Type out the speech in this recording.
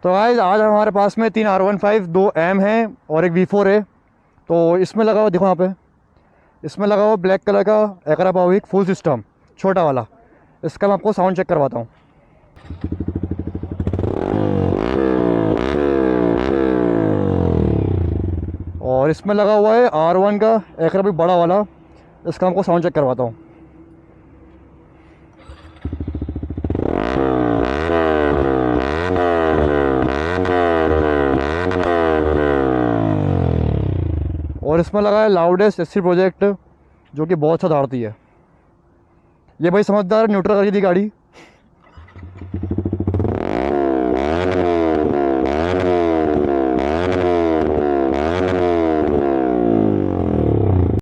तो आज हमारे पास में 3 R15, 2 M हैं और एक V4 है। तो इसमें लगा हुआ देखो यहाँ पे, इसमें लगा हुआ ब्लैक कलर का एकरा पाविक फुल सिस्टम छोटा वाला। इसका मैं आपको साउंड चेक करवाता हूँ। और इसमें लगा हुआ है R1 का एकरा भी बड़ा वाला। इसका आपको साउंड चेक करवाता हूँ। और इसमें लगा है लाउडेस्ट SC प्रोजेक्ट, जो कि बहुत अच्छा दौड़ती है। ये भाई समझदार न्यूट्रल कर दी गाड़ी।